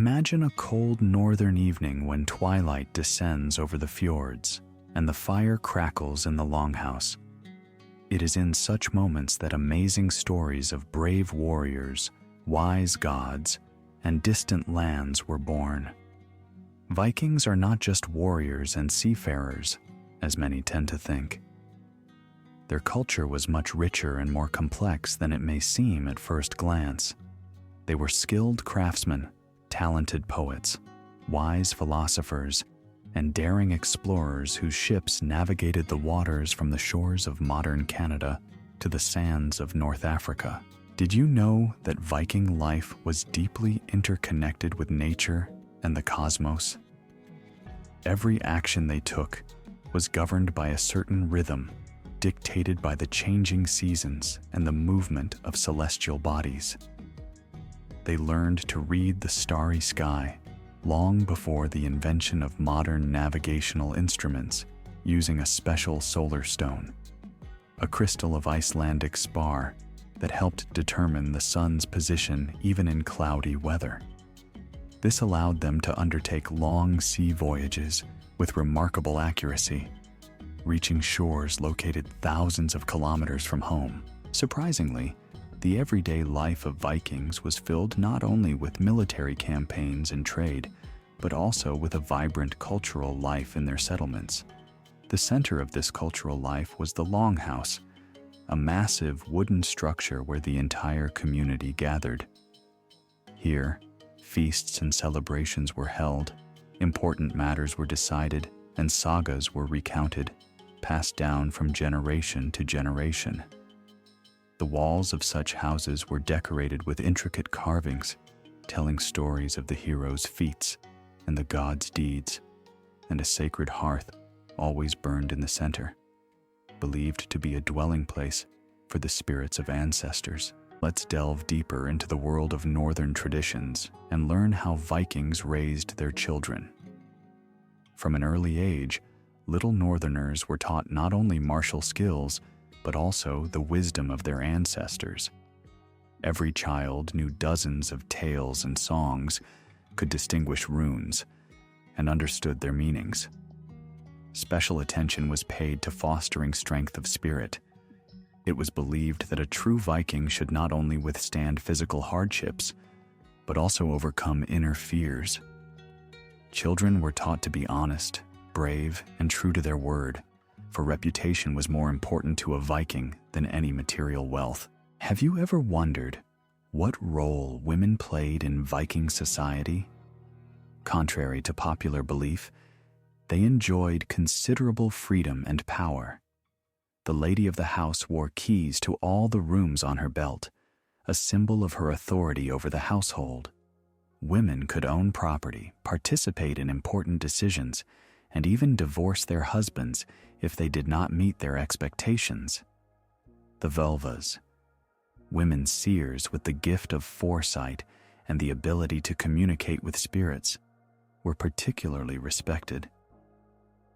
Imagine a cold northern evening when twilight descends over the fjords and the fire crackles in the longhouse. It is in such moments that amazing stories of brave warriors, wise gods, and distant lands were born. Vikings are not just warriors and seafarers, as many tend to think. Their culture was much richer and more complex than it may seem at first glance. They were skilled craftsmen, talented poets, wise philosophers, and daring explorers whose ships navigated the waters from the shores of modern Canada to the sands of North Africa. Did you know that Viking life was deeply interconnected with nature and the cosmos? Every action they took was governed by a certain rhythm, dictated by the changing seasons and the movement of celestial bodies. They learned to read the starry sky long before the invention of modern navigational instruments using a special solar stone, a crystal of Icelandic spar that helped determine the sun's position even in cloudy weather. This allowed them to undertake long sea voyages with remarkable accuracy, reaching shores located thousands of kilometers from home. Surprisingly, the everyday life of Vikings was filled not only with military campaigns and trade, but also with a vibrant cultural life in their settlements. The center of this cultural life was the longhouse, a massive wooden structure where the entire community gathered. Here, feasts and celebrations were held, important matters were decided, and sagas were recounted, passed down from generation to generation. The walls of such houses were decorated with intricate carvings, telling stories of the heroes' feats and the gods' deeds, and a sacred hearth always burned in the center, believed to be a dwelling place for the spirits of ancestors. Let's delve deeper into the world of northern traditions and learn how Vikings raised their children. From an early age, little northerners were taught not only martial skills, but also the wisdom of their ancestors. Every child knew dozens of tales and songs, could distinguish runes, and understood their meanings. Special attention was paid to fostering strength of spirit. It was believed that a true Viking should not only withstand physical hardships, but also overcome inner fears. Children were taught to be honest, brave, and true to their word, for reputation was more important to a Viking than any material wealth. Have you ever wondered what role women played in Viking society? Contrary to popular belief, they enjoyed considerable freedom and power. The lady of the house wore keys to all the rooms on her belt, a symbol of her authority over the household. Women could own property, participate in important decisions, and even divorce their husbands if they did not meet their expectations. The Vulvas, women seers with the gift of foresight and the ability to communicate with spirits, were particularly respected.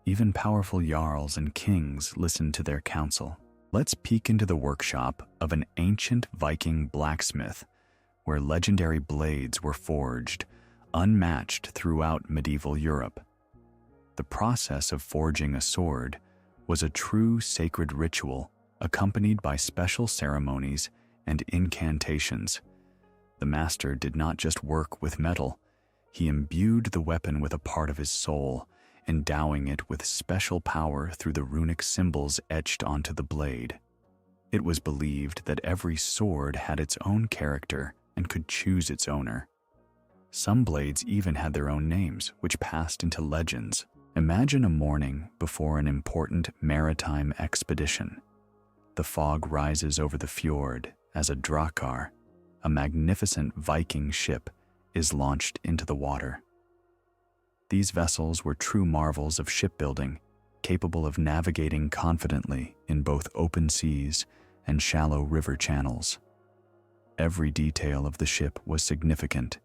Even powerful jarls and kings listened to their counsel. Let's peek into the workshop of an ancient Viking blacksmith, where legendary blades were forged, unmatched throughout medieval Europe. The process of forging a sword was a true sacred ritual accompanied by special ceremonies and incantations. The master did not just work with metal, he imbued the weapon with a part of his soul, endowing it with special power through the runic symbols etched onto the blade. It was believed that every sword had its own character and could choose its owner. Some blades even had their own names, which passed into legends. Imagine a morning before an important maritime expedition. The fog rises over the fjord as a drakkar, a magnificent Viking ship, is launched into the water. These vessels were true marvels of shipbuilding, capable of navigating confidently in both open seas and shallow river channels. Every detail of the ship was significant,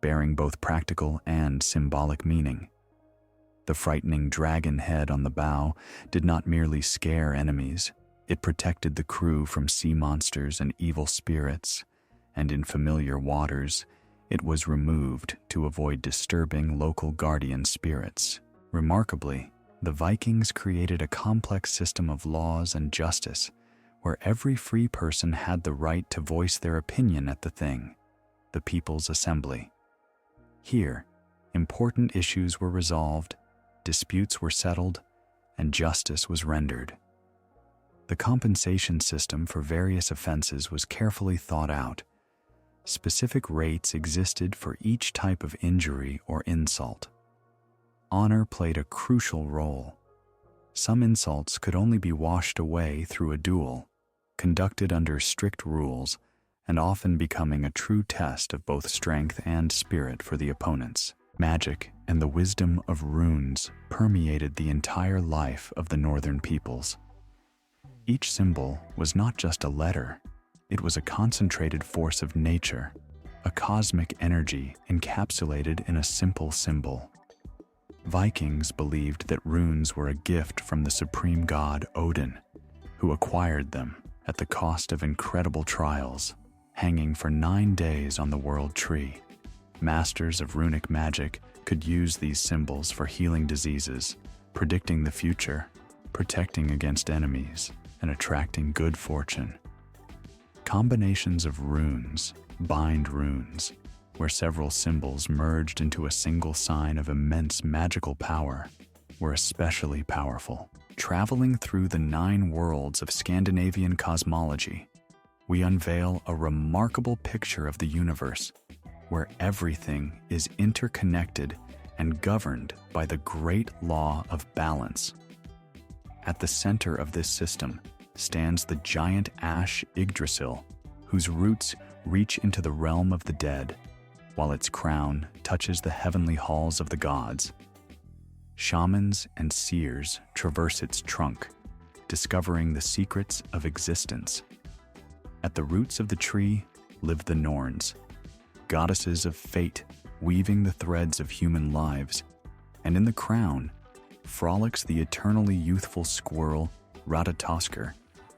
bearing both practical and symbolic meaning. The frightening dragon head on the bow did not merely scare enemies, it protected the crew from sea monsters and evil spirits, and in familiar waters, It was removed to avoid disturbing local guardian spirits. Remarkably, the Vikings created a complex system of laws and justice where every free person had the right to voice their opinion at the thing, the People's Assembly. Here, important issues were resolved, disputes were settled, and justice was rendered. The compensation system for various offenses was carefully thought out. Specific rates existed for each type of injury or insult. Honor played a crucial role. Some insults could only be washed away through a duel, conducted under strict rules, and often becoming a true test of both strength and spirit for the opponents. Magic and the wisdom of runes permeated the entire life of the northern peoples. Each symbol was not just a letter, it was a concentrated force of nature, a cosmic energy encapsulated in a simple symbol. Vikings believed that runes were a gift from the supreme god Odin, who acquired them at the cost of incredible trials, hanging for 9 days on the world tree. Masters of runic magic could use these symbols for healing diseases, predicting the future, protecting against enemies, and attracting good fortune. Combinations of runes, bind runes, where several symbols merged into a single sign of immense magical power, were especially powerful. Traveling through the 9 worlds of Scandinavian cosmology, we unveil a remarkable picture of the universe, where everything is interconnected and governed by the great law of balance. At the center of this system stands the giant ash Yggdrasil, whose roots reach into the realm of the dead, while its crown touches the heavenly halls of the gods. Shamans and seers traverse its trunk, discovering the secrets of existence. At the roots of the tree live the Norns, goddesses of fate weaving the threads of human lives, and in the crown frolics the eternally youthful squirrel Ratatoskr,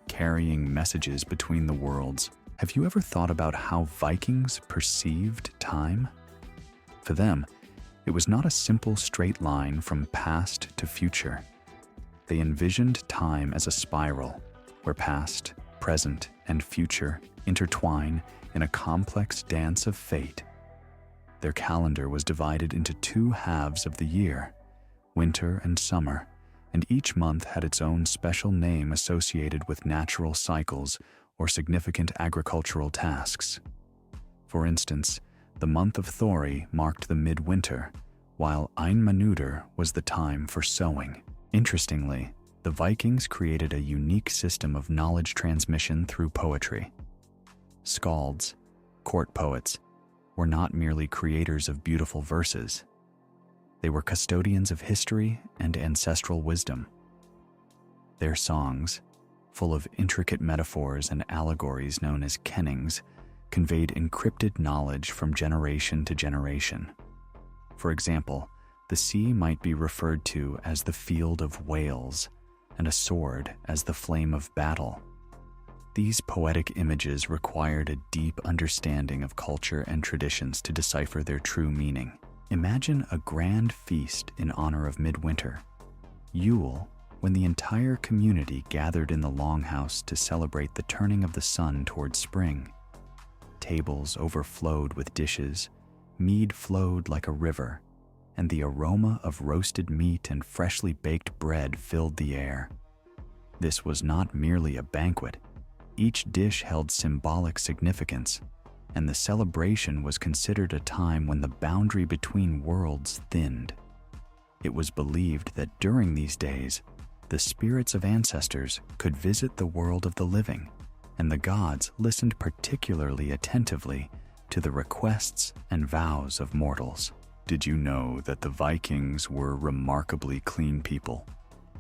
carrying messages between the worlds. Have you ever thought about how Vikings perceived time? For them, it was not a simple straight line from past to future. They envisioned time as a spiral, where past, present, and future intertwine in a complex dance of fate. Their calendar was divided into 2 halves of the year, winter and summer, and each month had its own special name associated with natural cycles or significant agricultural tasks. For instance, the month of Thori marked the midwinter, while Einmanudr was the time for sowing. Interestingly, the Vikings created a unique system of knowledge transmission through poetry. Skalds, court poets, were not merely creators of beautiful verses. They were custodians of history and ancestral wisdom. Their songs, full of intricate metaphors and allegories known as kennings, conveyed encrypted knowledge from generation to generation. For example, the sea might be referred to as the field of whales, and a sword as the flame of battle. These poetic images required a deep understanding of culture and traditions to decipher their true meaning. Imagine a grand feast in honor of midwinter, Yule, when the entire community gathered in the longhouse to celebrate the turning of the sun toward spring. Tables overflowed with dishes, mead flowed like a river, and the aroma of roasted meat and freshly baked bread filled the air. This was not merely a banquet. Each dish held symbolic significance, and the celebration was considered a time when the boundary between worlds thinned. It was believed that during these days, the spirits of ancestors could visit the world of the living, and the gods listened particularly attentively to the requests and vows of mortals. Did you know that the Vikings were remarkably clean people?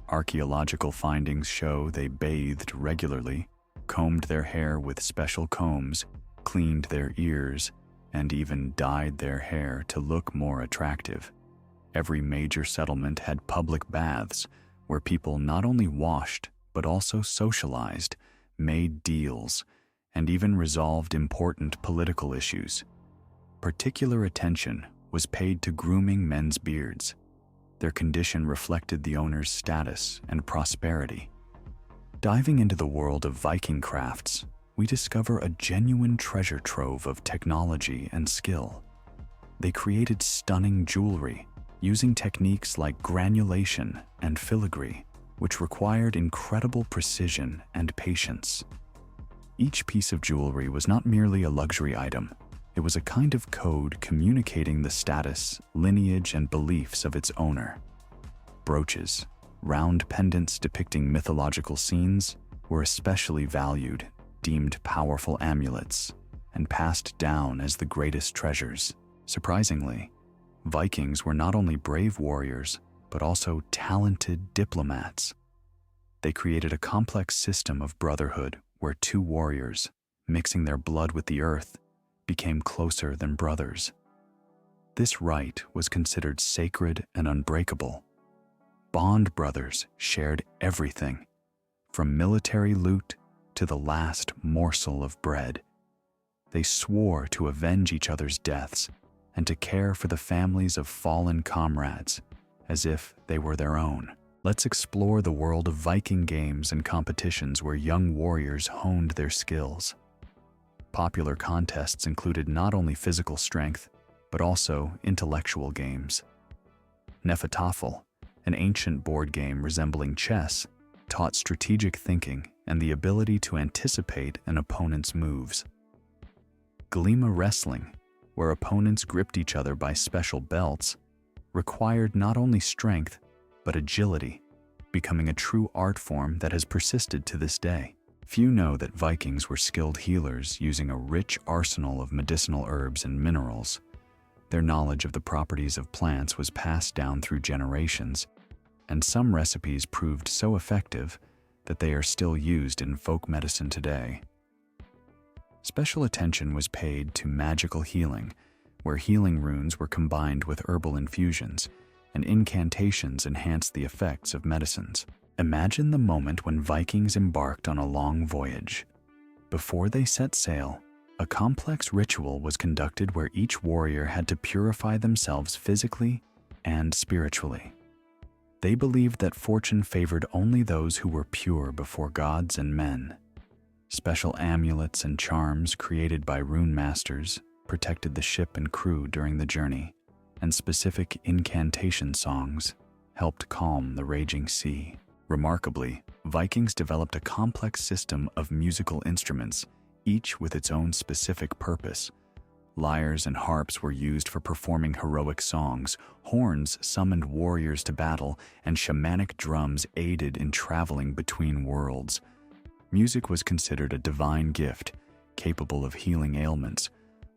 Archaeological findings show they bathed regularly, combed their hair with special combs, cleaned their ears, and even dyed their hair to look more attractive. Every major settlement had public baths where people not only washed but also socialized, made deals, and even resolved important political issues. particular attention was paid to grooming men's beards. Their condition reflected the owner's status and prosperity. Diving into the world of Viking crafts, we discover a genuine treasure trove of technology and skill. They created stunning jewelry, using techniques like granulation and filigree, which required incredible precision and patience. Each piece of jewelry was not merely a luxury item. It was a kind of code communicating the status, lineage, and beliefs of its owner. Brooches, round pendants depicting mythological scenes, were especially valued, deemed powerful amulets, and passed down as the greatest treasures. Surprisingly, Vikings were not only brave warriors, but also talented diplomats. They created a complex system of brotherhood where two warriors, mixing their blood with the earth, became closer than brothers. This right was considered sacred and unbreakable. Bond brothers shared everything, from military loot to the last morsel of bread. They swore to avenge each other's deaths and to care for the families of fallen comrades as if they were their own. Let's explore the world of Viking games and competitions where young warriors honed their skills. Popular contests included not only physical strength, but also intellectual games. Nefatafel, an ancient board game resembling chess, taught strategic thinking and the ability to anticipate an opponent's moves. Glima wrestling, where opponents gripped each other by special belts, required not only strength, but agility, becoming a true art form that has persisted to this day. Few know that Vikings were skilled healers using a rich arsenal of medicinal herbs and minerals. Their knowledge of the properties of plants was passed down through generations, and some recipes proved so effective that they are still used in folk medicine today. Special attention was paid to magical healing, where healing runes were combined with herbal infusions, and incantations enhanced the effects of medicines. Imagine the moment when Vikings embarked on a long voyage. Before they set sail, a complex ritual was conducted where each warrior had to purify themselves physically and spiritually. They believed that fortune favored only those who were pure before gods and men. Special amulets and charms created by rune masters protected the ship and crew during the journey, and specific incantation songs helped calm the raging sea. Remarkably, Vikings developed a complex system of musical instruments, each with its own specific purpose. Lyres and harps were used for performing heroic songs, horns summoned warriors to battle, and shamanic drums aided in traveling between worlds. Music was considered a divine gift, capable of healing ailments,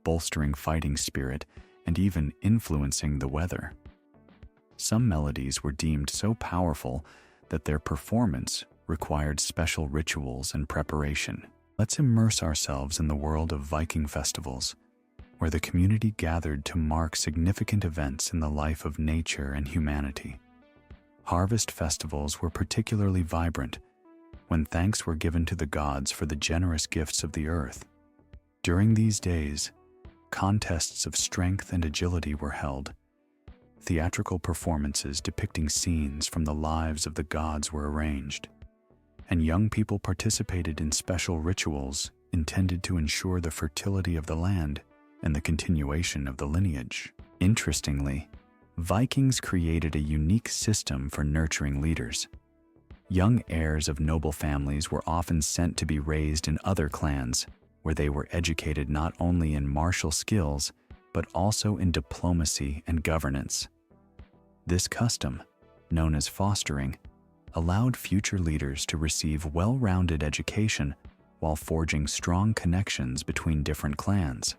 bolstering fighting spirit, and even influencing the weather. Some melodies were deemed so powerful that their performance required special rituals and preparation. Let's immerse ourselves in the world of Viking festivals, where the community gathered to mark significant events in the life of nature and humanity. Harvest festivals were particularly vibrant, when thanks were given to the gods for the generous gifts of the earth. During these days, contests of strength and agility were held. Theatrical performances depicting scenes from the lives of the gods were arranged, and young people participated in special rituals intended to ensure the fertility of the land and the continuation of the lineage. Interestingly, Vikings created a unique system for nurturing leaders. Young heirs of noble families were often sent to be raised in other clans, where they were educated not only in martial skills, but also in diplomacy and governance. This custom, known as fostering, allowed future leaders to receive well-rounded education while forging strong connections between different clans.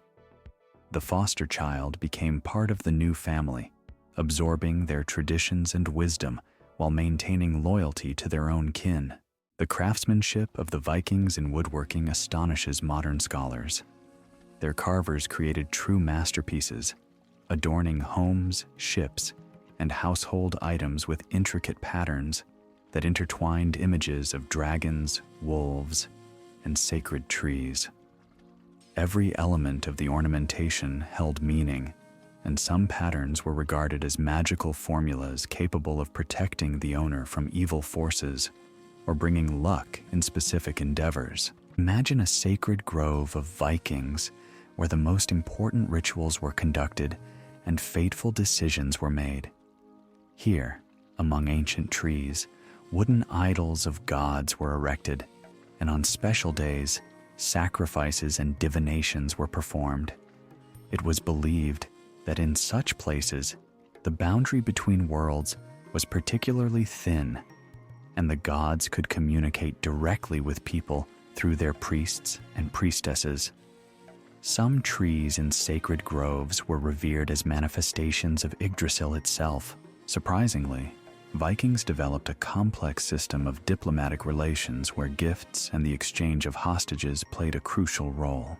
The foster child became part of the new family, absorbing their traditions and wisdom while maintaining loyalty to their own kin. The craftsmanship of the Vikings in woodworking astonishes modern scholars. Their carvers created true masterpieces, adorning homes, ships, and household items with intricate patterns that intertwined images of dragons, wolves, and sacred trees. Every element of the ornamentation held meaning, and some patterns were regarded as magical formulas capable of protecting the owner from evil forces or bringing luck in specific endeavors. Imagine a sacred grove of Vikings where the most important rituals were conducted and fateful decisions were made. Here, among ancient trees, wooden idols of gods were erected, and on special days, sacrifices and divinations were performed. It was believed that in such places, the boundary between worlds was particularly thin, and the gods could communicate directly with people through their priests and priestesses. Some trees in sacred groves were revered as manifestations of Yggdrasil itself. Surprisingly, Vikings developed a complex system of diplomatic relations where gifts and the exchange of hostages played a crucial role.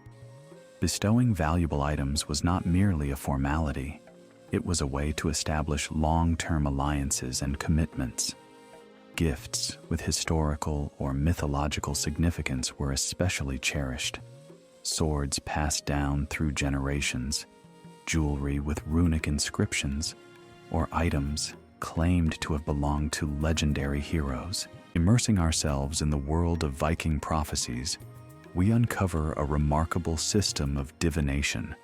Bestowing valuable items was not merely a formality, it was a way to establish long-term alliances and commitments. Gifts with historical or mythological significance were especially cherished. Swords passed down through generations, jewelry with runic inscriptions, or items claimed to have belonged to legendary heroes. Immersing ourselves in the world of Viking prophecies, we uncover a remarkable system of divination,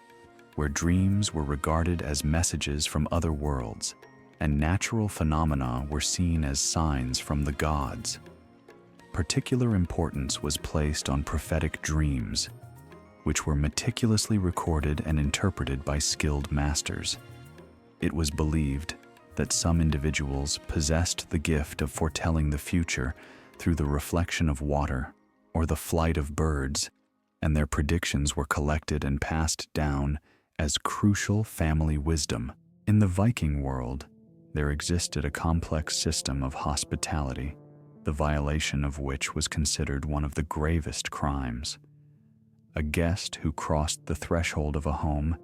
where dreams were regarded as messages from other worlds, and natural phenomena were seen as signs from the gods. Particular importance was placed on prophetic dreams, which were meticulously recorded and interpreted by skilled masters. It was believed that some individuals possessed the gift of foretelling the future through the reflection of water or the flight of birds, and their predictions were collected and passed down as crucial family wisdom. In the Viking world, there existed a complex system of hospitality, the violation of which was considered one of the gravest crimes. A guest who crossed the threshold of a home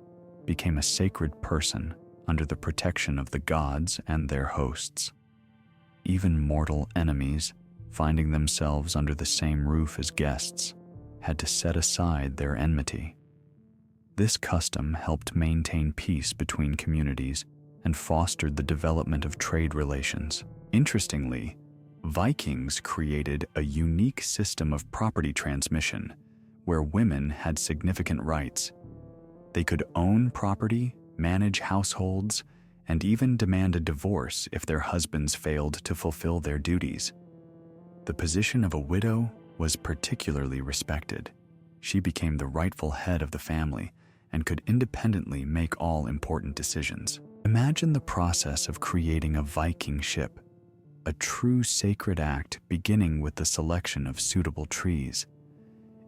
became a sacred person under the protection of the gods and their hosts. Even mortal enemies, finding themselves under the same roof as guests, had to set aside their enmity. This custom helped maintain peace between communities and fostered the development of trade relations. Interestingly, Vikings created a unique system of property transmission where women had significant rights. They could own property, manage households, and even demand a divorce if their husbands failed to fulfill their duties. The position of a widow was particularly respected. She became the rightful head of the family and could independently make all important decisions. Imagine the process of creating a Viking ship, a true sacred act beginning with the selection of suitable trees.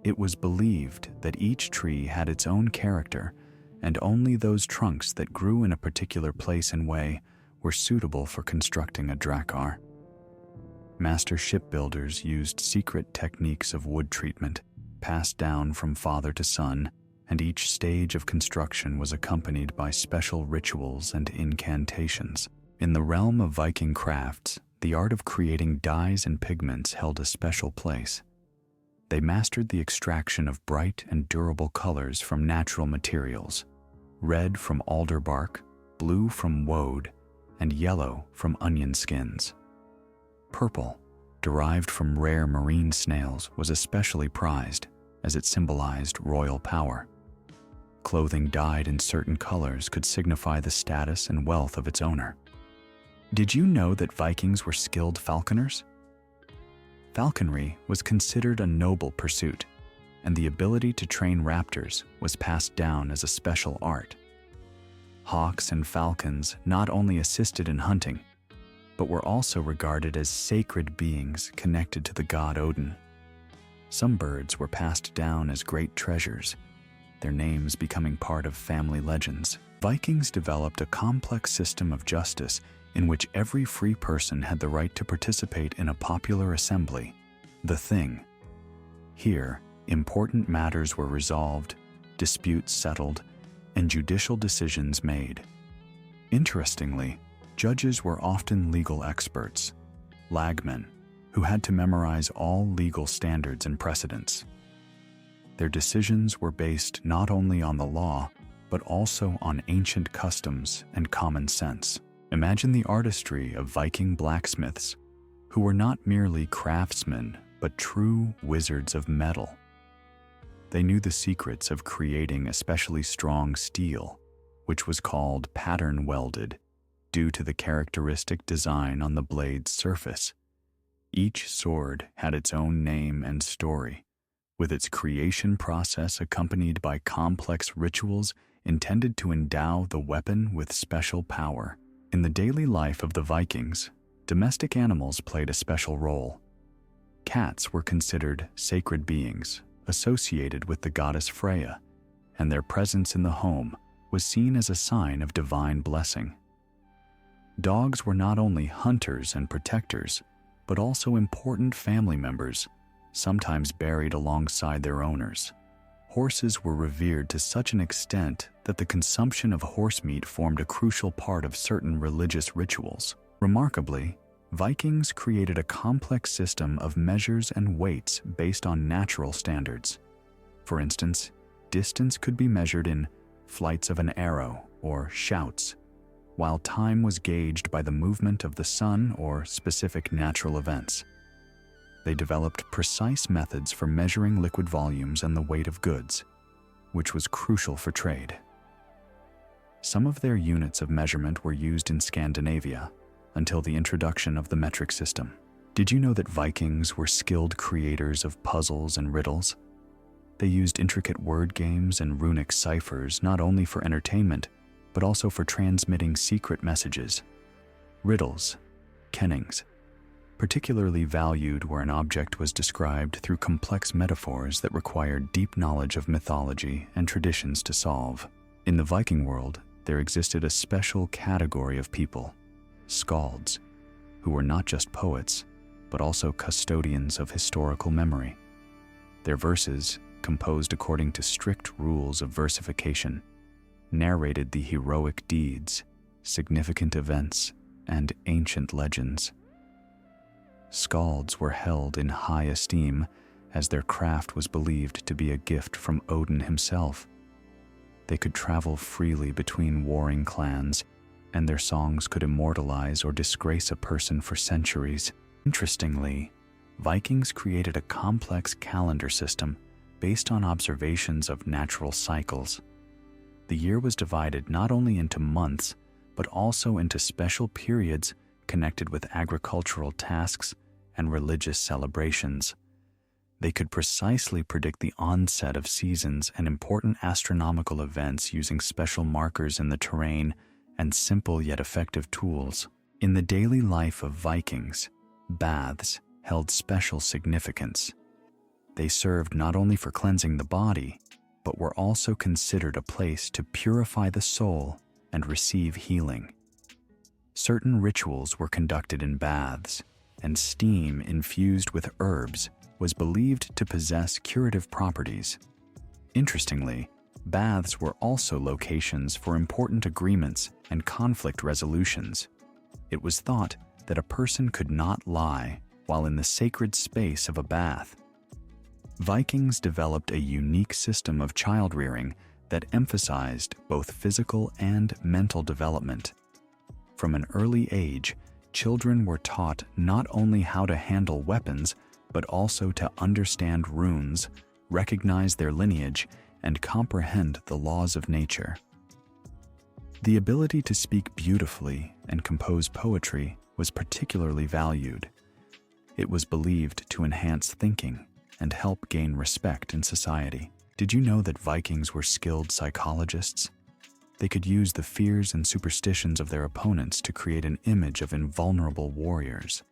It was believed that each tree had its own character, and only those trunks that grew in a particular place and way were suitable for constructing a drakkar. Master shipbuilders used secret techniques of wood treatment, passed down from father to son, and each stage of construction was accompanied by special rituals and incantations. In the realm of Viking crafts, the art of creating dyes and pigments held a special place. They mastered the extraction of bright and durable colors from natural materials: red from alder bark, blue from woad, and yellow from onion skins. Purple, derived from rare marine snails, was especially prized, as it symbolized royal power. Clothing dyed in certain colors could signify the status and wealth of its owner. Did you know that Vikings were skilled falconers? Falconry was considered a noble pursuit, and the ability to train raptors was passed down as a special art. Hawks and falcons not only assisted in hunting, but were also regarded as sacred beings connected to the god Odin. Some birds were passed down as great treasures, their names becoming part of family legends. Vikings developed a complex system of justice in which every free person had the right to participate in a popular assembly, the Thing. Here, important matters were resolved, disputes settled, and judicial decisions made. Interestingly, judges were often legal experts, lagmen, who had to memorize all legal standards and precedents. Their decisions were based not only on the law, but also on ancient customs and common sense. Imagine the artistry of Viking blacksmiths, who were not merely craftsmen, but true wizards of metal. They knew the secrets of creating especially strong steel, which was called pattern welded, due to the characteristic design on the blade's surface. Each sword had its own name and story, with its creation process accompanied by complex rituals intended to endow the weapon with special power. In the daily life of the Vikings, domestic animals played a special role. Cats were considered sacred beings associated with the goddess Freya, and their presence in the home was seen as a sign of divine blessing. Dogs were not only hunters and protectors, but also important family members, sometimes buried alongside their owners. Horses were revered to such an extent that the consumption of horse meat formed a crucial part of certain religious rituals. Remarkably, Vikings created a complex system of measures and weights based on natural standards. For instance, distance could be measured in flights of an arrow or shouts, while time was gauged by the movement of the sun or specific natural events. They developed precise methods for measuring liquid volumes and the weight of goods, which was crucial for trade. Some of their units of measurement were used in Scandinavia until the introduction of the metric system. Did you know that Vikings were skilled creators of puzzles and riddles? They used intricate word games and runic ciphers not only for entertainment, but also for transmitting secret messages. Riddles, kennings, particularly valued where an object was described through complex metaphors that required deep knowledge of mythology and traditions to solve. In the Viking world, there existed a special category of people, skalds, who were not just poets, but also custodians of historical memory. Their verses, composed according to strict rules of versification, narrated the heroic deeds, significant events, and ancient legends. Skalds were held in high esteem as their craft was believed to be a gift from Odin himself. They could travel freely between warring clans, and their songs could immortalize or disgrace a person for centuries. Interestingly, Vikings created a complex calendar system based on observations of natural cycles. The year was divided not only into months, but also into special periods connected with agricultural tasks and religious celebrations. They could precisely predict the onset of seasons and important astronomical events using special markers in the terrain and simple yet effective tools. In the daily life of Vikings, baths held special significance. They served not only for cleansing the body, but were also considered a place to purify the soul and receive healing. Certain rituals were conducted in baths, and steam infused with herbs was believed to possess curative properties. Interestingly, baths were also locations for important agreements and conflict resolutions. It was thought that a person could not lie while in the sacred space of a bath. Vikings developed a unique system of child-rearing that emphasized both physical and mental development. From an early age, children were taught not only how to handle weapons, but also to understand runes, recognize their lineage, and comprehend the laws of nature. The ability to speak beautifully and compose poetry was particularly valued. It was believed to enhance thinking and help gain respect in society. Did you know that Vikings were skilled psychologists? They could use the fears and superstitions of their opponents to create an image of invulnerable warriors.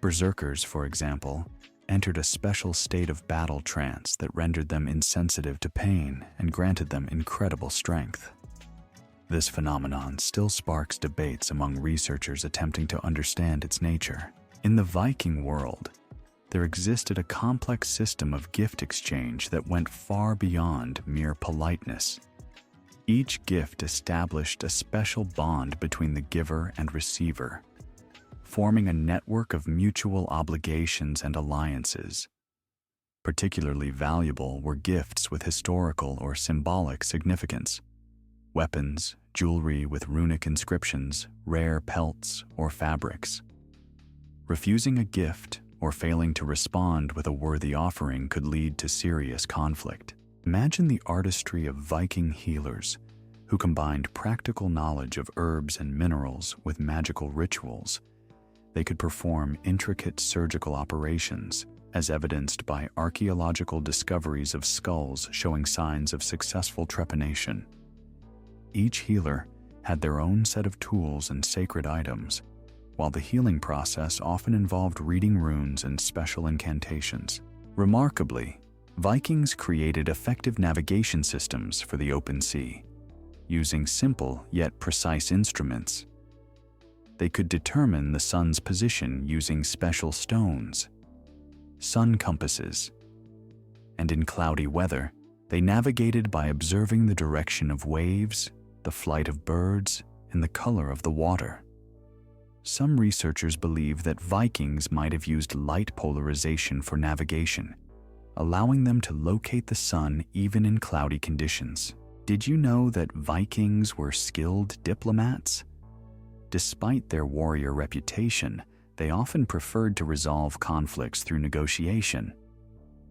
Berserkers, for example, entered a special state of battle trance that rendered them insensitive to pain and granted them incredible strength. This phenomenon still sparks debates among researchers attempting to understand its nature. In the Viking world, there existed a complex system of gift exchange that went far beyond mere politeness. Each gift established a special bond between the giver and receiver, forming a network of mutual obligations and alliances. Particularly valuable were gifts with historical or symbolic significance: weapons, jewelry with runic inscriptions, rare pelts, or fabrics. Refusing a gift or failing to respond with a worthy offering could lead to serious conflict. Imagine the artistry of Viking healers who combined practical knowledge of herbs and minerals with magical rituals. They could perform intricate surgical operations, as evidenced by archaeological discoveries of skulls showing signs of successful trepanation. Each healer had their own set of tools and sacred items, while the healing process often involved reading runes and special incantations. Remarkably, Vikings created effective navigation systems for the open sea, using simple yet precise instruments. They could determine the sun's position using special stones, sun compasses, and in cloudy weather, they navigated by observing the direction of waves, the flight of birds, and the color of the water. Some researchers believe that Vikings might have used light polarization for navigation, allowing them to locate the sun even in cloudy conditions. Did you know that Vikings were skilled diplomats? Despite their warrior reputation, they often preferred to resolve conflicts through negotiation.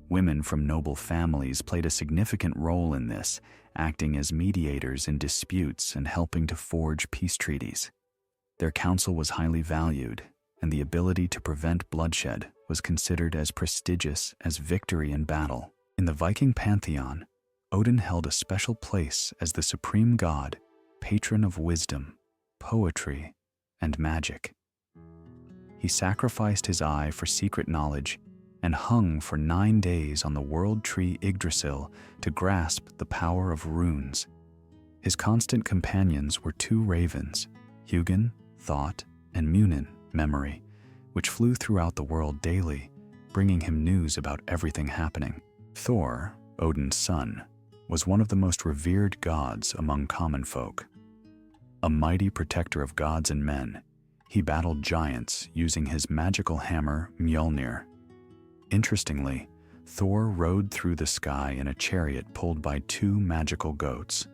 Women from noble families played a significant role in this, acting as mediators in disputes and helping to forge peace treaties. Their counsel was highly valued, and the ability to prevent bloodshed was considered as prestigious as victory in battle. In the Viking pantheon, Odin held a special place as the supreme god, patron of wisdom, poetry, and magic. He sacrificed his eye for secret knowledge and hung for 9 days on the world tree Yggdrasil to grasp the power of runes. His constant companions were 2 ravens, Hugin, thought, and Munin, memory, which flew throughout the world daily, bringing him news about everything happening. Thor, Odin's son, was one of the most revered gods among common folk. A mighty protector of gods and men, he battled giants using his magical hammer Mjolnir. Interestingly, Thor rode through the sky in a chariot pulled by 2 magical goats,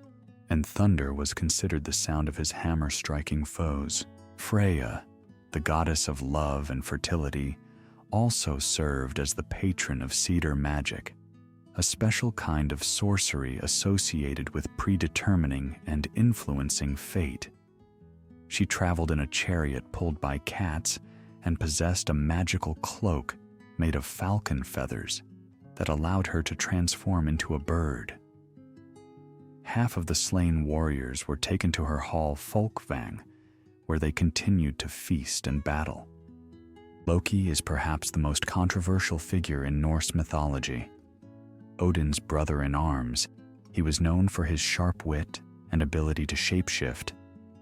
and thunder was considered the sound of his hammer striking foes. Freya, the goddess of love and fertility, also served as the patron of cedar magic, a special kind of sorcery associated with predetermining and influencing fate. She traveled in a chariot pulled by cats and possessed a magical cloak made of falcon feathers that allowed her to transform into a bird. Half of the slain warriors were taken to her hall Folkvang, where they continued to feast and battle. Loki is perhaps the most controversial figure in Norse mythology. Odin's brother-in-arms, he was known for his sharp wit and ability to shapeshift,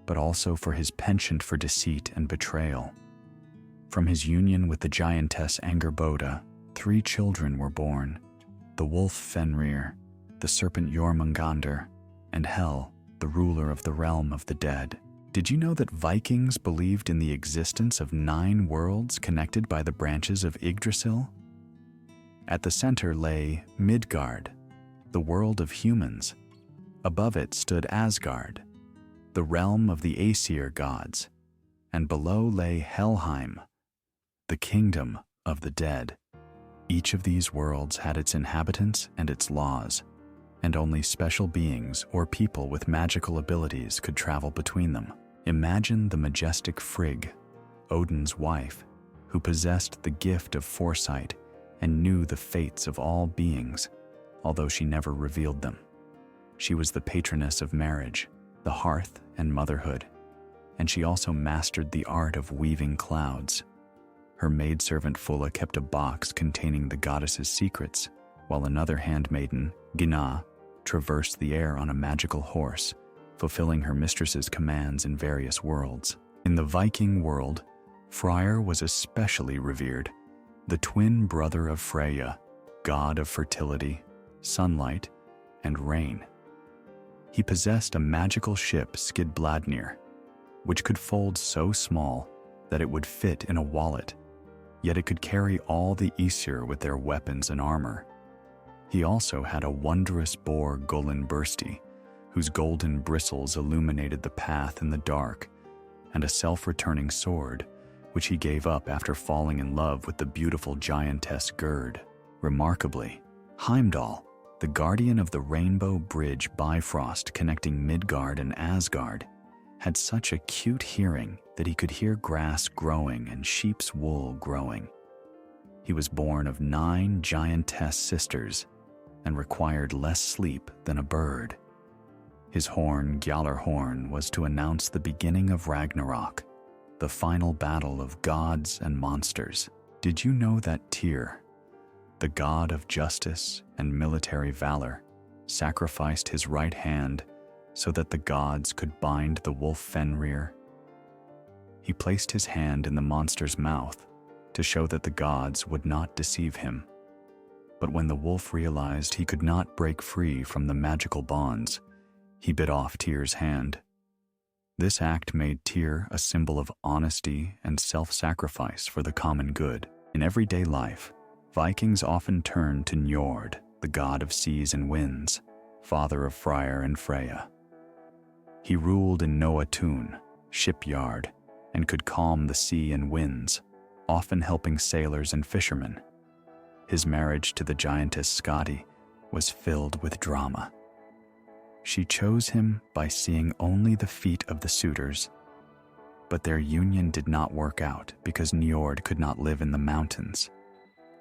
but also for his penchant for deceit and betrayal. From his union with the giantess Angerboda, 3 children were born: the wolf Fenrir, the serpent Jormungandr, and Hel, the ruler of the realm of the dead. Did you know that Vikings believed in the existence of 9 worlds connected by the branches of Yggdrasil? At the center lay Midgard, the world of humans. Above it stood Asgard, the realm of the Aesir gods, and below lay Helheim, the kingdom of the dead. Each of these worlds had its inhabitants and its laws, and only special beings or people with magical abilities could travel between them. Imagine the majestic Frigg, Odin's wife, who possessed the gift of foresight and knew the fates of all beings, although she never revealed them. She was the patroness of marriage, the hearth, and motherhood, and she also mastered the art of weaving clouds. Her maidservant Fulla kept a box containing the goddess's secrets, while another handmaiden, Gina, traversed the air on a magical horse, fulfilling her mistress's commands in various worlds. In the Viking world, Freyr was especially revered, the twin brother of Freya, god of fertility, sunlight, and rain. He possessed a magical ship, Skidbladnir, which could fold so small that it would fit in a wallet. yet it could carry all the Aesir with their weapons and armor. He also had a wondrous boar Gullinbursti, whose golden bristles illuminated the path in the dark, and a self-returning sword, which he gave up after falling in love with the beautiful giantess Gerd. Remarkably, Heimdall, the guardian of the Rainbow Bridge Bifrost connecting Midgard and Asgard, had such acute hearing that he could hear grass growing and sheep's wool growing. He was born of 9 giantess sisters and required less sleep than a bird. His horn, Gjallarhorn, was to announce the beginning of Ragnarok, the final battle of gods and monsters. Did you know that Tyr, the god of justice and military valor, sacrificed his right hand so that the gods could bind the wolf Fenrir? He placed his hand in the monster's mouth to show that the gods would not deceive him. But when the wolf realized he could not break free from the magical bonds, he bit off Tyr's hand. This act made Tyr a symbol of honesty and self-sacrifice for the common good. In everyday life, Vikings often turned to Njord, the god of seas and winds, father of Freyr and Freya. He ruled in Noatun, shipyard, and could calm the sea and winds, often helping sailors and fishermen. His marriage to the giantess Skadi was filled with drama. She chose him by seeing only the feet of the suitors, but their union did not work out because Njord could not live in the mountains,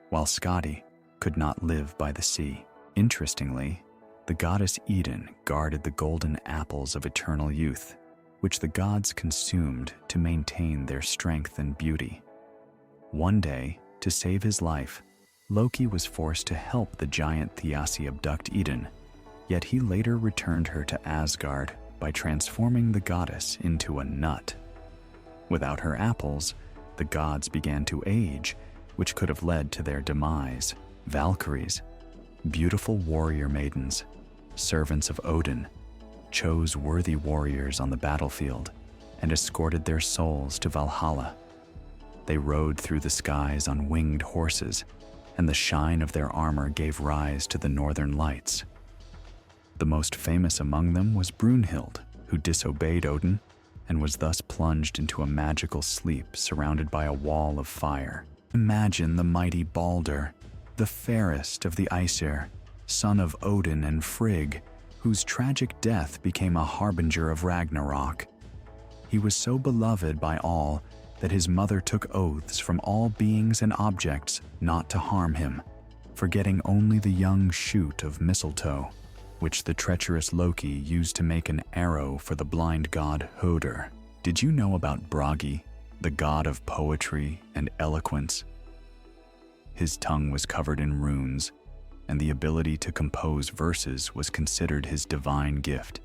while Skadi could not live by the sea. Interestingly, the goddess Eden guarded the golden apples of eternal youth, which the gods consumed to maintain their strength and beauty. One day, to save his life, Loki was forced to help the giant Thiassi abduct Eden, yet he later returned her to Asgard by transforming the goddess into a nut. Without her apples, the gods began to age, which could have led to their demise. Valkyries, beautiful warrior maidens, servants of Odin, chose worthy warriors on the battlefield and escorted their souls to Valhalla. They rode through the skies on winged horses, and the shine of their armor gave rise to the northern lights. The most famous among them was Brunhild, who disobeyed Odin and was thus plunged into a magical sleep surrounded by a wall of fire. Imagine the mighty Balder, the fairest of the Aesir, son of Odin and Frigg, whose tragic death became a harbinger of Ragnarok. He was so beloved by all that his mother took oaths from all beings and objects not to harm him, forgetting only the young shoot of mistletoe, which the treacherous Loki used to make an arrow for the blind god Hödur. Did you know about Bragi, the god of poetry and eloquence? His tongue was covered in runes, and the ability to compose verses was considered his divine gift.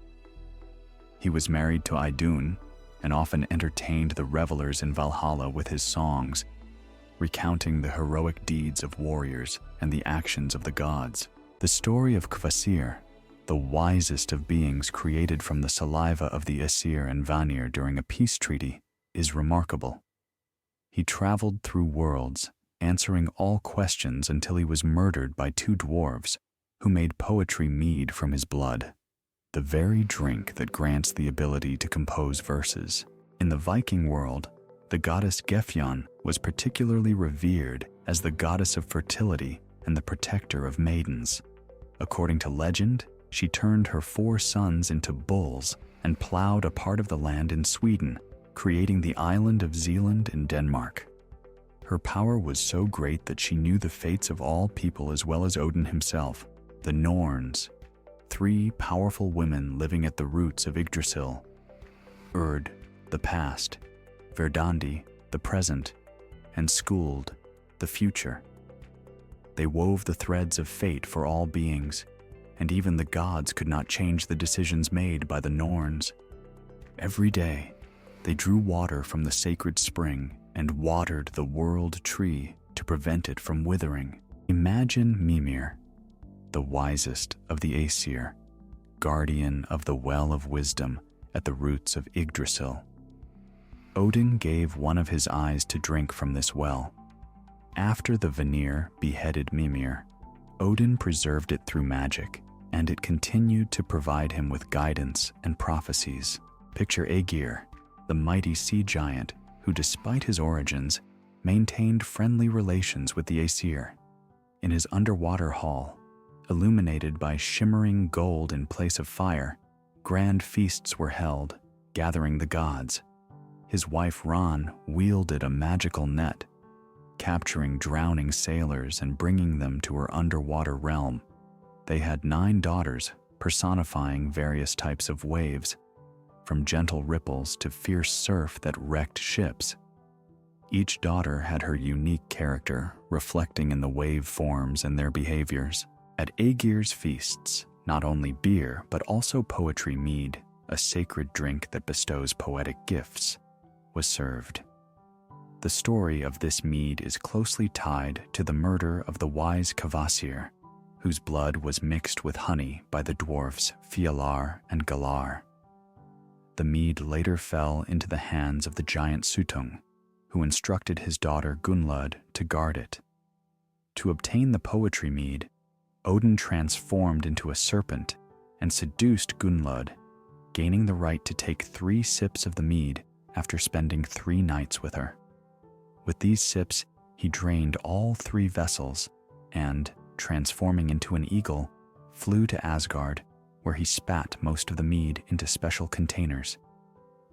He was married to Idun and often entertained the revelers in Valhalla with his songs, recounting the heroic deeds of warriors and the actions of the gods. The story of Kvasir, the wisest of beings created from the saliva of the Aesir and Vanir during a peace treaty, is remarkable. He traveled through worlds, answering all questions until he was murdered by 2 dwarves who made poetry mead from his blood, the very drink that grants the ability to compose verses. In the Viking world, the goddess Gefjon was particularly revered as the goddess of fertility and the protector of maidens. According to legend, she turned her 4 sons into bulls and plowed a part of the land in Sweden, creating the island of Zealand in Denmark. Her power was so great that she knew the fates of all people as well as Odin himself. The Norns, 3 powerful women living at the roots of Yggdrasil: Urd, the past; Verdandi, the present; and Skuld, the future. They wove the threads of fate for all beings, and even the gods could not change the decisions made by the Norns. Every day, they drew water from the sacred spring and watered the world tree to prevent it from withering. Imagine Mimir, the wisest of the Aesir, guardian of the well of wisdom at the roots of Yggdrasil. Odin gave one of his eyes to drink from this well, After the Vanir beheaded Mimir, Odin preserved it through magic, and it continued to provide him with guidance and prophecies. Picture Aegir, the mighty sea giant who, despite his origins, maintained friendly relations with the Aesir. In his underwater hall, illuminated by shimmering gold in place of fire, grand feasts were held, gathering the gods. His wife Rune wielded a magical net, capturing drowning sailors and bringing them to her underwater realm. They had 9 daughters, personifying various types of waves, from gentle ripples to fierce surf that wrecked ships. Each daughter had her unique character, reflecting in the wave forms and their behaviors. At Aegir's feasts, not only beer but also poetry mead, a sacred drink that bestows poetic gifts, was served. The story of this mead is closely tied to the murder of the wise Kvasir, whose blood was mixed with honey by the dwarfs Fjalar and Galar. The mead later fell into the hands of the giant Suttung, who instructed his daughter Gunnlod to guard it. To obtain the poetry mead, Odin transformed into a serpent and seduced Gunnlod, gaining the right to take 3 sips of the mead after spending 3 nights with her. With these sips, he drained all 3 vessels and, transforming into an eagle, flew to Asgard, where he spat most of the mead into special containers.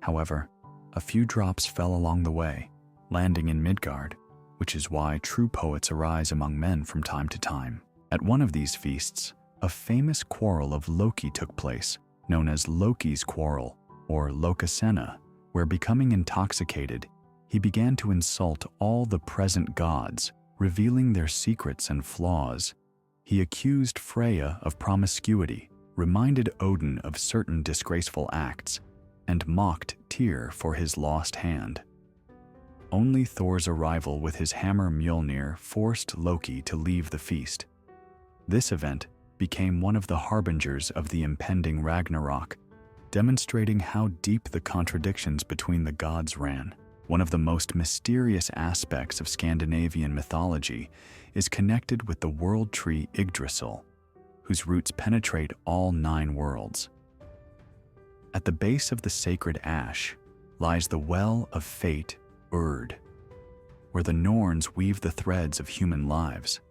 However, a few drops fell along the way, landing in Midgard, which is why true poets arise among men from time to time. At one of these feasts, a famous quarrel of Loki took place, known as Loki's Quarrel, or Lokasenna, where, becoming intoxicated, he began to insult all the present gods, revealing their secrets and flaws. He accused Freya of promiscuity, reminded Odin of certain disgraceful acts, and mocked Tyr for his lost hand. Only Thor's arrival with his hammer Mjolnir forced Loki to leave the feast. This event became one of the harbingers of the impending Ragnarok, demonstrating how deep the contradictions between the gods ran. One of the most mysterious aspects of Scandinavian mythology is connected with the world tree Yggdrasil, whose roots penetrate all 9 worlds. At the base of the sacred ash lies the Well of Fate, Urd, where the Norns weave the threads of human lives.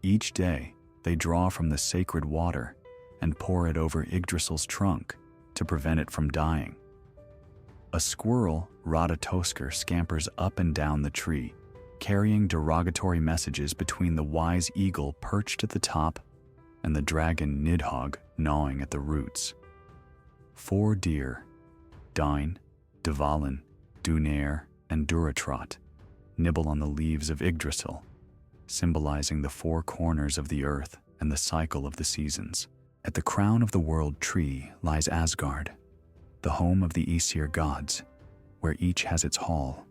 Each day, they draw from the sacred water and pour it over Yggdrasil's trunk to prevent it from dying. A squirrel, Radatoskr, scampers up and down the tree, carrying derogatory messages between the wise eagle perched at the top and the dragon Nidhogg gnawing at the roots. 4 deer, Dain, Dvalin, Dunair, and Duratrot, nibble on the leaves of Yggdrasil, symbolizing the 4 corners of the earth and the cycle of the seasons. At the crown of the world tree lies Asgard, the home of the Aesir gods, where each has its hall.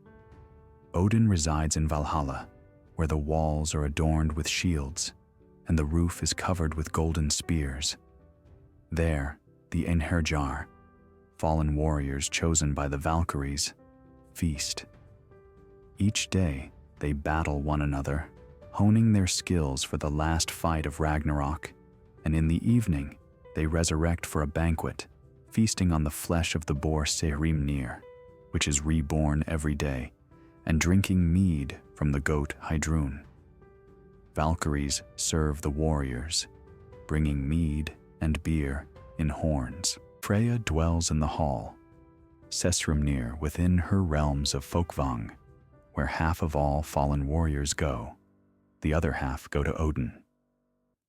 Odin resides in Valhalla, where the walls are adorned with shields, and the roof is covered with golden spears. There, the Einherjar, fallen warriors chosen by the Valkyries, feast. Each day, they battle one another, honing their skills for the last fight of Ragnarok, and in the evening, they resurrect for a banquet, feasting on the flesh of the boar Sehrimnir, which is reborn every day, and drinking mead from the goat Heidrun. Valkyries serve the warriors, bringing mead and beer in horns. Freya dwells in the hall, Sesrimnir within her realms of Folkvang, where half of all fallen warriors go. The other half go to Odin.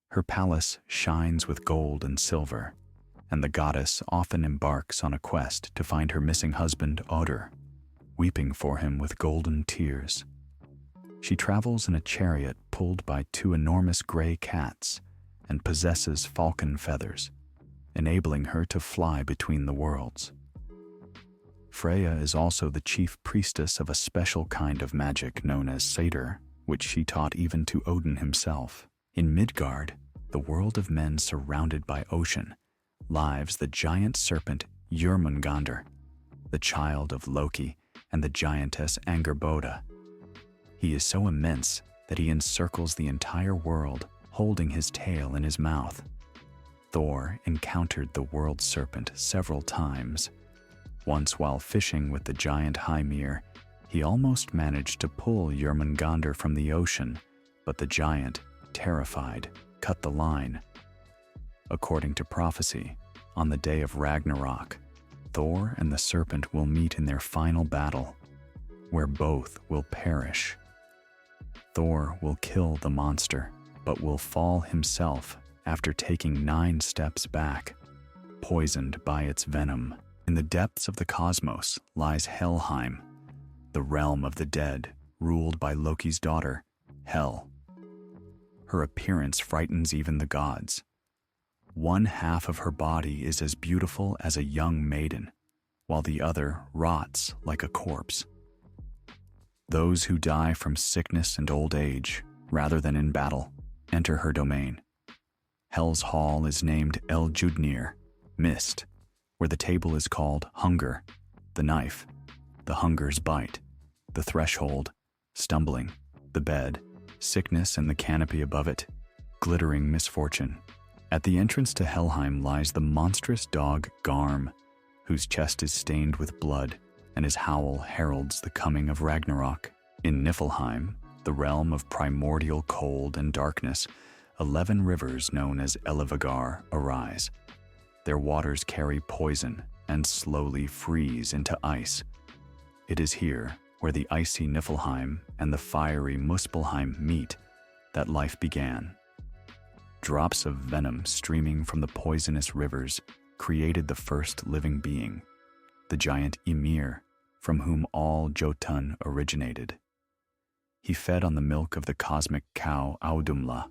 Her palace shines with gold and silver, and the goddess often embarks on a quest to find her missing husband Odur, weeping for him with golden tears. She travels in a chariot pulled by 2 enormous gray cats and possesses falcon feathers, enabling her to fly between the worlds. Freya is also the chief priestess of a special kind of magic known as Satyr, which she taught even to Odin himself. In Midgard, the world of men surrounded by ocean, lives the giant serpent Jörmungandr, the child of Loki and the giantess Angerboda. He is so immense that he encircles the entire world, holding his tail in his mouth. Thor encountered the world serpent several times. Once while fishing with the giant Hymir, he almost managed to pull Jörmungandr from the ocean, but the giant, terrified, cut the line. According to prophecy, on the day of Ragnarok, Thor and the serpent will meet in their final battle, where both will perish. Thor will kill the monster, but will fall himself after taking 9 steps back, poisoned by its venom. In the depths of the cosmos lies Helheim, the realm of the dead, ruled by Loki's daughter, Hel. Her appearance frightens even the gods. One half of her body is as beautiful as a young maiden, while the other rots like a corpse. Those who die from sickness and old age, rather than in battle, enter her domain. Hel's hall is named El Judnir, Mist, where the table is called Hunger, the knife, the hunger's bite, the threshold, stumbling, the bed, sickness and the canopy above it, glittering misfortune. At the entrance to Helheim lies the monstrous dog Garm, whose chest is stained with blood, and his howl heralds the coming of Ragnarok. In Niflheim, the realm of primordial cold and darkness, 11 rivers known as Elevagar arise. Their waters carry poison and slowly freeze into ice. It is here, where the icy Niflheim and the fiery Muspelheim meet, that life began. Drops of venom streaming from the poisonous rivers created the first living being, the giant Ymir, from whom all Jotun originated. He fed on the milk of the cosmic cow Audumla,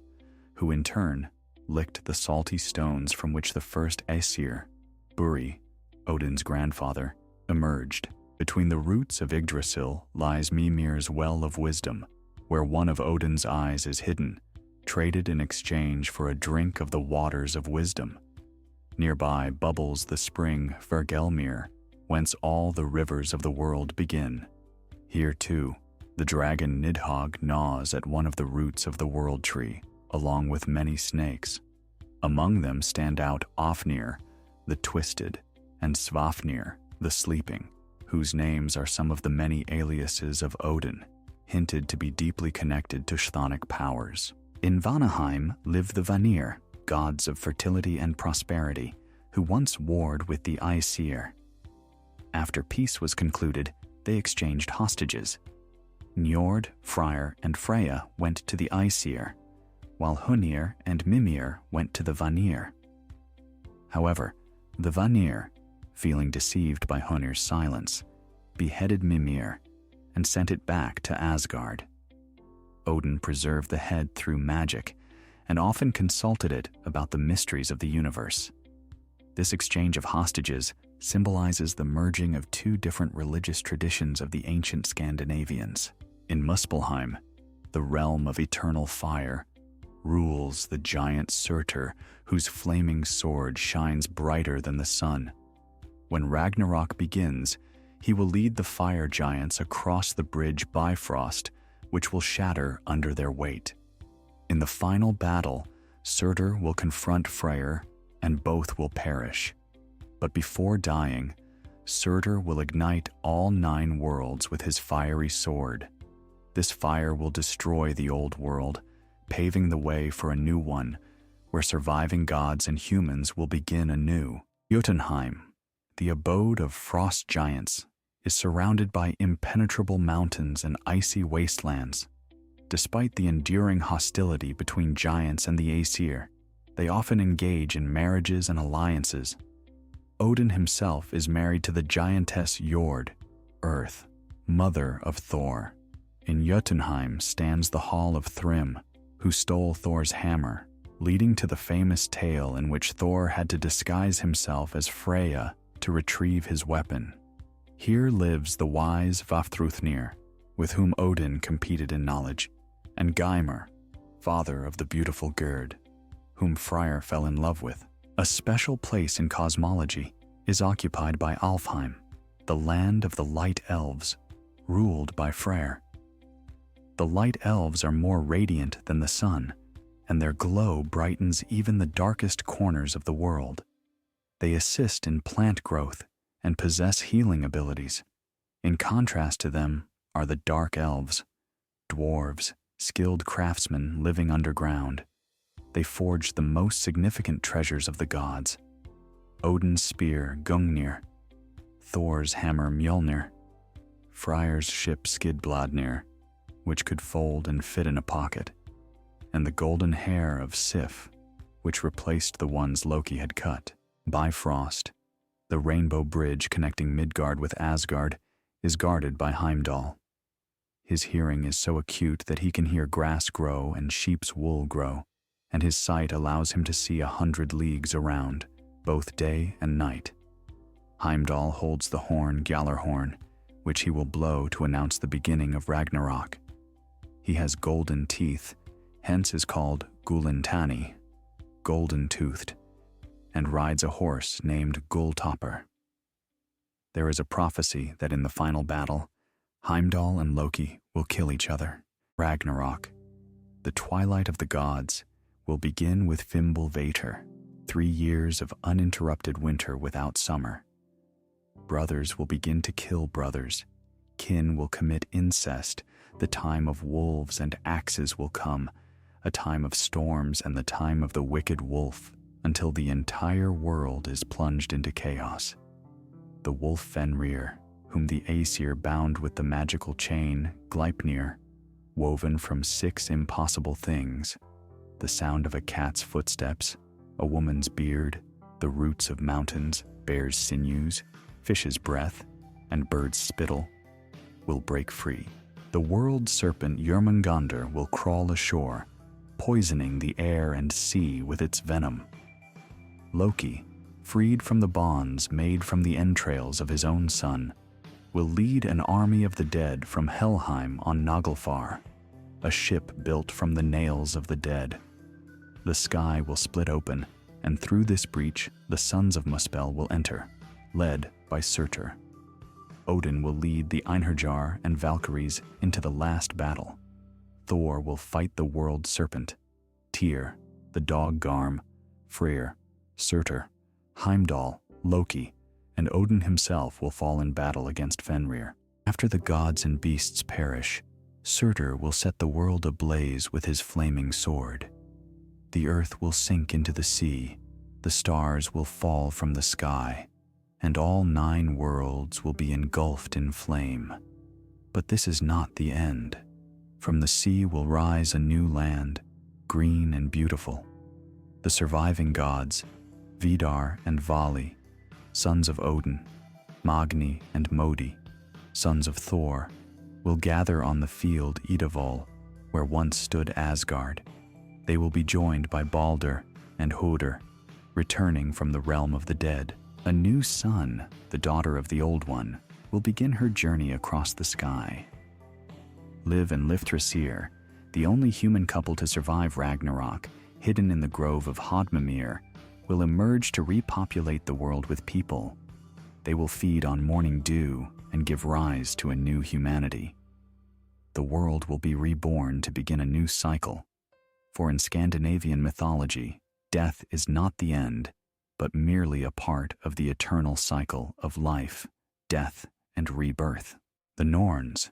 who in turn licked the salty stones from which the first Aesir, Buri, Odin's grandfather, emerged. Between the roots of Yggdrasil lies Mimir's well of wisdom, where one of Odin's eyes is hidden, traded in exchange for a drink of the waters of wisdom. Nearby bubbles the spring Hvergelmir, whence all the rivers of the world begin. Here too, the dragon Nidhogg gnaws at one of the roots of the world tree, along with many snakes. Among them stand out Ofnir, the twisted, and Svafnir, the sleeping, whose names are some of the many aliases of Odin, hinted to be deeply connected to chthonic powers. In Vanaheim live the Vanir, gods of fertility and prosperity, who once warred with the Aesir. After peace was concluded, they exchanged hostages. Njord, Freyr, and Freya went to the Aesir, while Hunir and Mimir went to the Vanir. However, the Vanir, feeling deceived by Hunir's silence, beheaded Mimir and sent it back to Asgard. Odin preserved the head through magic and often consulted it about the mysteries of the universe. This exchange of hostages symbolizes the merging of 2 different religious traditions of the ancient Scandinavians. In Muspelheim, the realm of eternal fire, rules the giant Surtur, whose flaming sword shines brighter than the sun. When Ragnarok begins, he will lead the fire giants across the bridge Bifrost, which will shatter under their weight. In the final battle, Surtur will confront Freyr, and both will perish. But before dying, Surtur will ignite all 9 worlds with his fiery sword. This fire will destroy the old world, paving the way for a new one, where surviving gods and humans will begin anew. Jotunheim, the abode of frost giants, is surrounded by impenetrable mountains and icy wastelands. Despite the enduring hostility between giants and the Aesir, they often engage in marriages and alliances. Odin himself is married to the giantess Jord, Earth, mother of Thor. In Jotunheim stands the Hall of Thrym, who stole Thor's hammer, leading to the famous tale in which Thor had to disguise himself as Freya to retrieve his weapon. Here lives the wise Vafthrûdnir, with whom Odin competed in knowledge, and Geimer, father of the beautiful Gerd, whom Freyr fell in love with. A special place in cosmology is occupied by Alfheim, the land of the light elves, ruled by Freyr. The light elves are more radiant than the sun, and their glow brightens even the darkest corners of the world. They assist in plant growth and possess healing abilities. In contrast to them are the dark elves, dwarves, skilled craftsmen living underground. They forge the most significant treasures of the gods: Odin's spear Gungnir, Thor's hammer Mjolnir, Freyr's ship Skidbladnir, which could fold and fit in a pocket, and the golden hair of Sif, which replaced the ones Loki had cut. Bifrost, the rainbow bridge connecting Midgard with Asgard, is guarded by Heimdall. His hearing is so acute that he can hear grass grow and sheep's wool grow, and his sight allows him to see 100 leagues around, both day and night. Heimdall holds the horn Gjallarhorn, which he will blow to announce the beginning of Ragnarok. He has golden teeth, hence is called Gulintani, golden-toothed, and rides a horse named Gulltoppr. There is a prophecy that in the final battle, Heimdall and Loki will kill each other. Ragnarok, the twilight of the gods, will begin with Fimbulvetur, 3 years of uninterrupted winter without summer. Brothers will begin to kill brothers. Kin will commit incest. The time of wolves and axes will come, a time of storms and the time of the wicked wolf, until the entire world is plunged into chaos. The wolf Fenrir, whom the Aesir bound with the magical chain Gleipnir, woven from 6 impossible things: the sound of a cat's footsteps, a woman's beard, the roots of mountains, bear's sinews, fish's breath, and bird's spittle, will break free. The world serpent Jörmungandr will crawl ashore, poisoning the air and sea with its venom. Loki, freed from the bonds made from the entrails of his own son, will lead an army of the dead from Helheim on Naglfar, a ship built from the nails of the dead. The sky will split open, and through this breach the sons of Muspel will enter, led by Surtur. Odin will lead the Einherjar and Valkyries into the last battle. Thor will fight the world serpent, Tyr, the dog Garm, Freyr, Surtur, Heimdall, Loki, and Odin himself will fall in battle against Fenrir. After the gods and beasts perish, Surtur will set the world ablaze with his flaming sword. The earth will sink into the sea, the stars will fall from the sky, and all 9 worlds will be engulfed in flame. But this is not the end. From the sea will rise a new land, green and beautiful. The surviving gods, Vidar and Vali, sons of Odin, Magni and Modi, sons of Thor, will gather on the field Idavol, where once stood Asgard. They will be joined by Balder and Hoder, returning from the realm of the dead. A new sun, the daughter of the old one, will begin her journey across the sky. Liv and Lifthrasir, the only human couple to survive Ragnarok, hidden in the grove of Hodmimir, will emerge to repopulate the world with people. They will feed on morning dew and give rise to a new humanity. The world will be reborn to begin a new cycle. For in Scandinavian mythology, death is not the end, but merely a part of the eternal cycle of life, death, and rebirth. The Norns,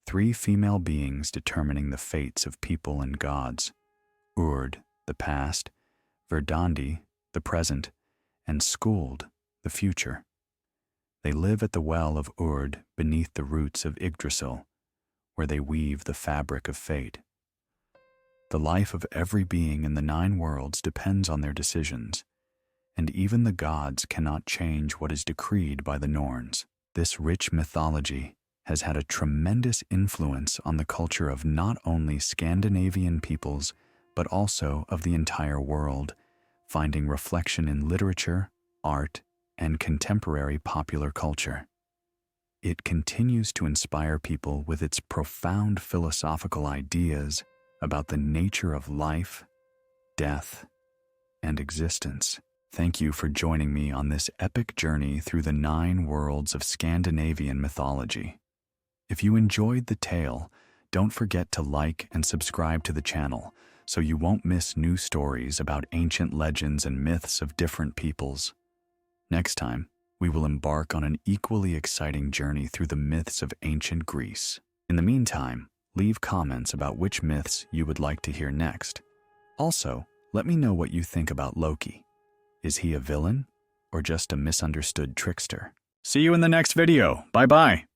3 female beings determining the fates of people and gods: Urd, the past; Verdandi, the present; and Skuld, the future. They live at the well of Urd beneath the roots of Yggdrasil, where they weave the fabric of fate. The life of every being in the 9 worlds depends on their decisions, and even the gods cannot change what is decreed by the Norns. This rich mythology has had a tremendous influence on the culture of not only Scandinavian peoples, but also of the entire world, finding reflection in literature, art, and contemporary popular culture. It continues to inspire people with its profound philosophical ideas about the nature of life, death, and existence. Thank you for joining me on this epic journey through the 9 worlds of Scandinavian mythology. If you enjoyed the tale, Don't forget to like and subscribe to the channel so you won't miss new stories about ancient legends and myths of different peoples. Next time, we will embark on an equally exciting journey through the myths of ancient Greece. In the meantime, leave comments about which myths you would like to hear next. Also, let me know what you think about Loki. Is he a villain or just a misunderstood trickster? See you in the next video. Bye-bye.